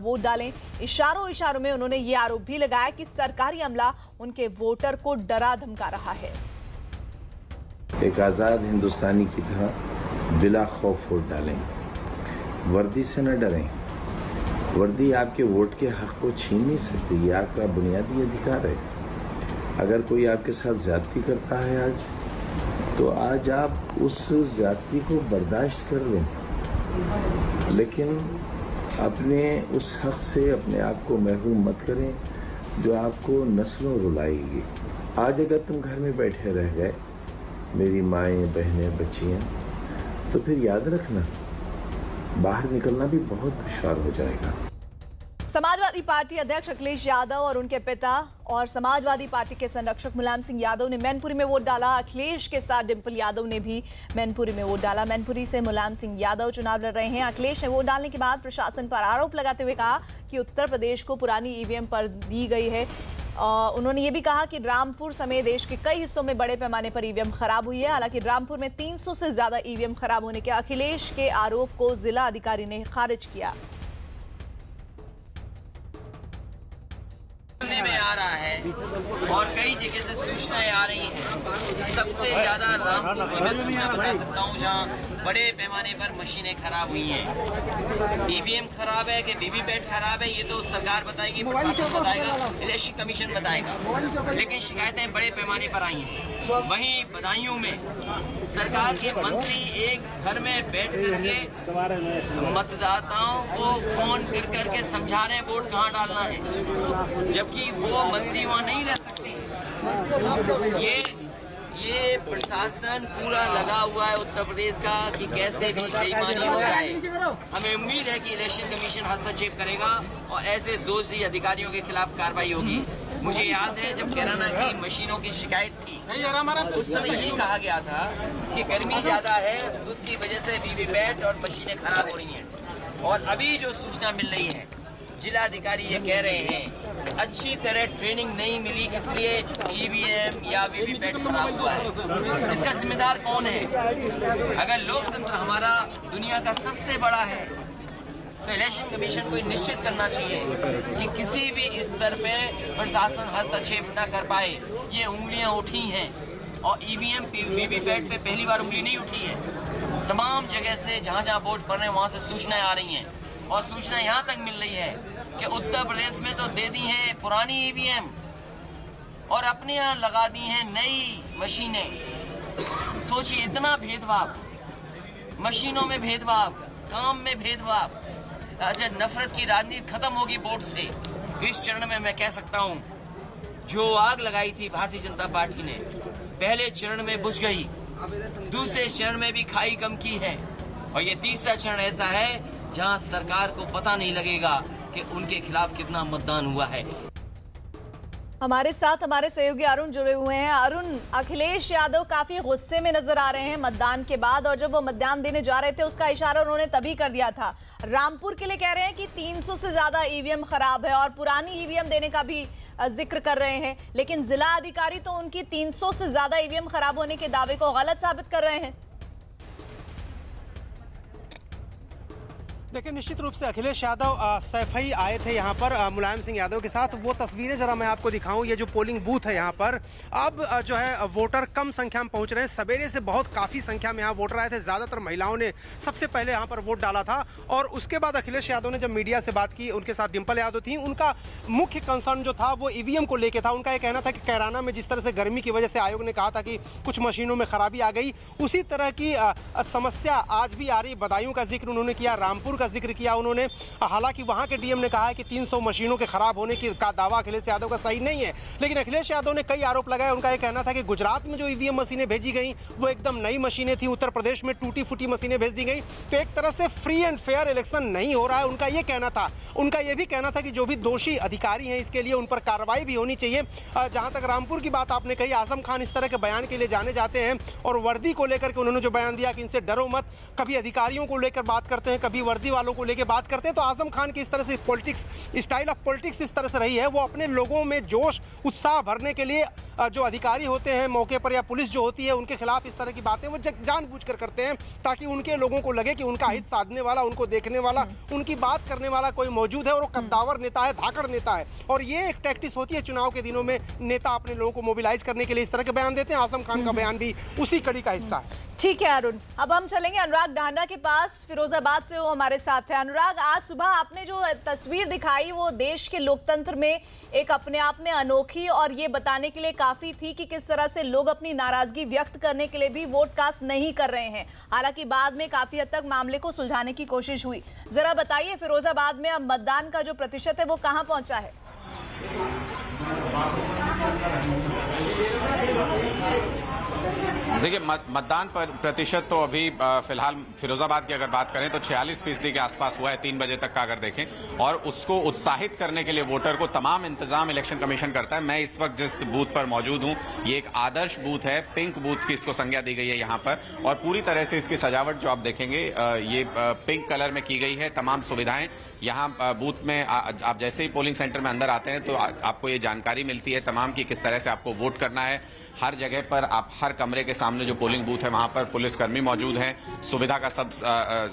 Vote डालें। इशारों इशारों में उन्होंने ये आरोप भी लगाया कि सरकारी अमला उनके वोटर को डरा धमका रहा है। एक आज़ाद हिंदुस्तानी की तरह बिला खौफ वोट डालें, वर्दी से न डरें। वर्दी आपके वोट के हक को छीन नहीं सकती, ये आपका बुनियादी अधिकार है। अगर कोई आपके साथ ज्यादती करता है आज, तो आज आप उस ज्यादती को बर्दाश्त कर लें, लेकिन अपने उस हक से अपने आप को महरूम मत करें जो आपको नस्लों रुलाएगी। आज अगर तुम घर में बैठे रह गए, मेरी माएँ, बहनें, बच्चियाँ, तो फिर याद रखना बाहर निकलना भी बहुत दुश्वार हो जाएगा। समाजवादी पार्टी अध्यक्ष अखिलेश यादव और उनके पिता और समाजवादी पार्टी के संरक्षक मुलायम सिंह यादव ने मैनपुरी में वोट डाला। अखिलेश के साथ डिंपल यादव ने भी मैनपुरी में वोट डाला। मैनपुरी से मुलायम सिंह यादव चुनाव लड़ रहे हैं। अखिलेश ने वोट डालने के बाद प्रशासन पर आरोप लगाते हुए कहा कि उत्तर प्रदेश को पुरानी ईवीएम पर दी गई है। उन्होंने ये भी कहा कि रामपुर समेत देश के कई हिस्सों में बड़े पैमाने पर ईवीएम खराब हुई है। हालांकि रामपुर में 300 से ज्यादा ईवीएम खराब होने के अखिलेश के आरोप को जिला अधिकारी ने खारिज किया। में आ रहा है और कई जगह से सूचनाएं आ रही हैं। सबसे ज्यादा रामपुर की मैं सूचना बता सकता हूं, जहां बड़े पैमाने पर मशीनें खराब हुई हैं। ईवीएम खराब है कि वीवीपैट खराब है, ये तो सरकार बताएगी, प्रशासन बताएगा, इलेक्शन कमीशन बताएगा, लेकिन शिकायतें बड़े पैमाने पर आई हैं। वहीं बदायूं में सरकार के मंत्री एक घर में बैठ करके मतदाताओं को फोन कर करके समझा रहे हैं वोट कहाँ डालना है, जबकि वो मंत्री वहाँ नहीं रह सकते। ये प्रशासन पूरा लगा हुआ है उत्तर प्रदेश का कि कैसे भी बेईमानी हो जाए। हमें उम्मीद है कि इलेक्शन कमीशन हस्तक्षेप करेगा और ऐसे दोषी अधिकारियों के खिलाफ कार्रवाई होगी। मुझे याद है जब कैराना की मशीनों की शिकायत थी, उस समय ये कहा गया था कि गर्मी ज्यादा है, उसकी वजह से वीवीपैट और मशीनें खराब हो रही हैं। और अभी जो सूचना मिल रही है, जिला अधिकारी ये कह रहे हैं अच्छी तरह ट्रेनिंग नहीं मिली, इसलिए ईवीएम या वीवीपैट खराब हुआ है। इसका जिम्मेदार कौन है? अगर लोकतंत्र हमारा दुनिया का सबसे बड़ा है, तो इलेक्शन कमीशन को निश्चित करना चाहिए कि किसी भी स्तर पे प्रशासन हस्तक्षेप न कर पाए। ये उंगलियां उठी हैं और ईवीएम वीवीपैट पे पहली बार उंगली नहीं उठी है। तमाम जगह से जहां जहां वोट पड़ रहे हैं वहां से सूचनाएं आ रही हैं और सूचना यहाँ तक मिल रही है कि उत्तर प्रदेश में तो दे दी है पुरानी ईवीएम और अपने यहाँ लगा दी हैं नई मशीनें। सोचिए, इतना भेदभाव, मशीनों में भेदभाव, काम में भेदभाव। अच्छा, नफरत की राजनीति खत्म होगी वोट से। इस चरण में मैं कह सकता हूँ, जो आग लगाई थी भारतीय जनता पार्टी ने, पहले चरण में बुझ गई, दूसरे चरण में भी खाई कम की है और ये तीसरा चरण ऐसा है जहां सरकार को पता नहीं लगेगा कि उनके खिलाफ कितना मतदान हुआ है। हमारे साथ हमारे सहयोगी अरुण जुड़े हुए हैं। अरुण, अखिलेश यादव काफी गुस्से में नजर आ रहे हैं मतदान के बाद, और जब वो मतदान देने जा रहे थे उसका इशारा उन्होंने तभी कर दिया था। रामपुर के लिए कह रहे हैं कि 300 से ज्यादा ईवीएम खराब है और पुरानी ईवीएम देने का भी जिक्र कर रहे हैं, लेकिन जिला अधिकारी तो उनकी 300 से ज्यादा ईवीएम खराब होने के दावे को गलत साबित कर रहे हैं। देखिए, निश्चित रूप से अखिलेश यादव सैफई आए थे यहाँ पर मुलायम सिंह यादव के साथ। वो तस्वीरें जरा मैं आपको दिखाऊं। ये जो पोलिंग बूथ है यहाँ पर, अब जो है वोटर कम संख्या में पहुँच रहे हैं। सवेरे से बहुत काफ़ी संख्या में यहाँ वोटर आए थे। ज़्यादातर महिलाओं ने सबसे पहले यहाँ पर वोट डाला था और उसके बाद अखिलेश यादव ने जब मीडिया से बात की, उनके साथ डिंपल यादव थी, उनका मुख्य कंसर्न जो था वो ईवीएम को लेकर था। उनका ये कहना था कि कैराना में जिस तरह से गर्मी की वजह से आयोग ने कहा था कि कुछ मशीनों में खराबी आ गई, उसी तरह की समस्या आज भी आ रही। बदायूं का जिक्र उन्होंने किया, रामपुर का जिक्र किया उन्होंने। हालांकि वहां के डीएम ने कहा है कि 300 मशीनों के खराब होने का दावा अखिलेश यादव का सही नहीं है, लेकिन अखिलेश यादव ने कई आरोप लगाए। उनका यह कहना था कि गुजरात में जो ईवीएम मशीनें भेजी गई वो एकदम नई मशीनें थी, उत्तर प्रदेश में टूटी फूटी मशीनें भेज दी गई, तो एक तरह से फ्री एंड फेयर इलेक्शन नहीं हो रहा है, उनका यह कहना था। उनका यह भी कहना था कि जो भी दोषी अधिकारी हैं इसके लिए उन पर कार्रवाई भी होनी चाहिए। जहां तक रामपुर की बात आपने कही, आजम खान इस तरह के बयान के लिए जाने जाते हैं और वर्दी को लेकर के उन्होंने जो बयान दिया कि इनसे डरो मत, कभी अधिकारियों को लेकर बात करते हैं, कभी वर्दी वर्दी वालों को लेके बात करते हैं तो आजम खान की इस तरह से पॉलिटिक्स, स्टाइल ऑफ पॉलिटिक्स इस तरह से रही है, वो अपने लोगों में जोश उत्साह भरने के लिए जो अधिकारी होते हैं मौके पर या पुलिस जो होती है उनके खिलाफ इस तरह की बातें वो जानबूझकर करते हैं ताकि उनके लोगों को लगे कि उनका हित साधने वाला, उनको देखने वाला, उनकी बात करने वाला कोई मौजूद है और वो कद्दावर नेता है, धाकड़ नेता है। और ये एक टैक्टिस होती है चुनाव के दिनों में, नेता अपने लोगों को मोबिलाइज करने के लिए इस तरह के बयान देते हैं। आजम खान का बयान भी उसी कड़ी का हिस्सा है। ठीक है अरुण, अब हम चलेंगे अनुराग ढांडा के पास, फिरोजाबाद से वो हमारे साथ है। अनुराग, आज सुबह आपने जो तस्वीर दिखाई वो देश के लोकतंत्र में एक अपने आप में अनोखी और ये बताने के लिए काफी थी कि किस तरह से लोग अपनी नाराजगी व्यक्त करने के लिए भी वोट कास्ट नहीं कर रहे हैं। हालांकि बाद में काफी हद तक मामले को सुलझाने की कोशिश हुई। जरा बताइए फिरोजाबाद में अब मतदान का जो प्रतिशत है वो कहां पहुंचा है? देखिए, मतदान पर प्रतिशत तो अभी फिलहाल फिरोजाबाद की अगर बात करें तो 46% के आसपास हुआ है 3 बजे तक का अगर देखें। और उसको उत्साहित करने के लिए वोटर को तमाम इंतजाम इलेक्शन कमीशन करता है। मैं इस वक्त जिस बूथ पर मौजूद हूं ये एक आदर्श बूथ है, पिंक बूथ की इसको संज्ञा दी गई है यहाँ पर। और पूरी तरह से इसकी सजावट जो आप देखेंगे ये पिंक कलर में की गई है। तमाम सुविधाएं यहाँ बूथ में आप जैसे ही पोलिंग सेंटर में अंदर आते हैं तो आपको ये जानकारी मिलती है तमाम की किस तरह से आपको वोट करना है। हर जगह पर आप हर कमरे के सामने जो पोलिंग बूथ है वहां पर पुलिसकर्मी मौजूद हैं। सुविधा का सब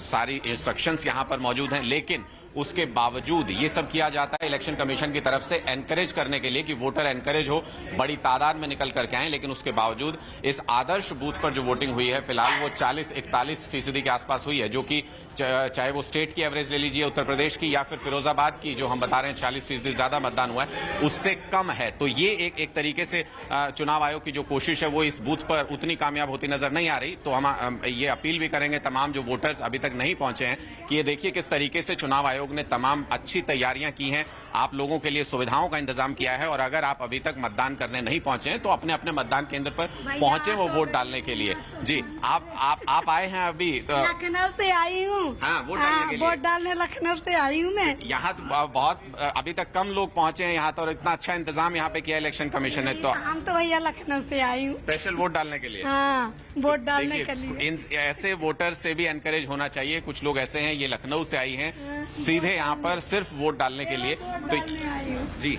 सारी इंस्ट्रक्शंस यहां पर मौजूद हैं। लेकिन उसके बावजूद ये सब किया जाता है इलेक्शन कमीशन की तरफ से एनकरेज करने के लिए कि वोटर एनकरेज हो, बड़ी तादाद में निकल करके आए। लेकिन उसके बावजूद इस आदर्श बूथ पर जो वोटिंग हुई है फिलहाल वो 40-41% के आसपास हुई है, जो कि चाहे वो स्टेट की एवरेज ले लीजिए, उत्तर प्रदेश की, या फिर फिरोजाबाद की जो हम बता रहे हैं 40% ज्यादा मतदान हुआ है उससे कम है। तो ये एक तरीके से चुनाव आयोग की जो कोशिश है वो इस बूथ पर उतनी कामयाब होती नजर नहीं आ रही। तो हम ये अपील भी करेंगे तमाम जो वोटर्स अभी तक नहीं पहुंचे हैं कि ये देखिए किस तरीके से चुनाव आयोग ने तमाम अच्छी तैयारियां की हैं, आप लोगों के लिए सुविधाओं का इंतजाम किया है। और अगर आप अभी तक मतदान करने नहीं पहुंचे हैं तो अपने अपने मतदान केंद्र पर पहुंचे वो वोट डालने के लिए। जी, आप आए हैं अभी तो? लखनऊ से आई हूँ। हाँ, वोट डालने लखनऊ से आई हूँ मैं। यहाँ तो बहुत अभी तक कम लोग पहुंचे हैं यहाँ तो, और इतना अच्छा इंतजाम यहाँ पे किया इलेक्शन कमीशन ने। तो हम तो भैया लखनऊ से आई हूँ स्पेशल वोट डालने के लिए। हाँ, वोट डालने के लिए। इन ऐसे वोटर से भी एनकरेज होना चाहिए। कुछ लोग ऐसे हैं ये लखनऊ से आई हैं सीधे यहाँ पर सिर्फ वोट डालने के लिए। तो जी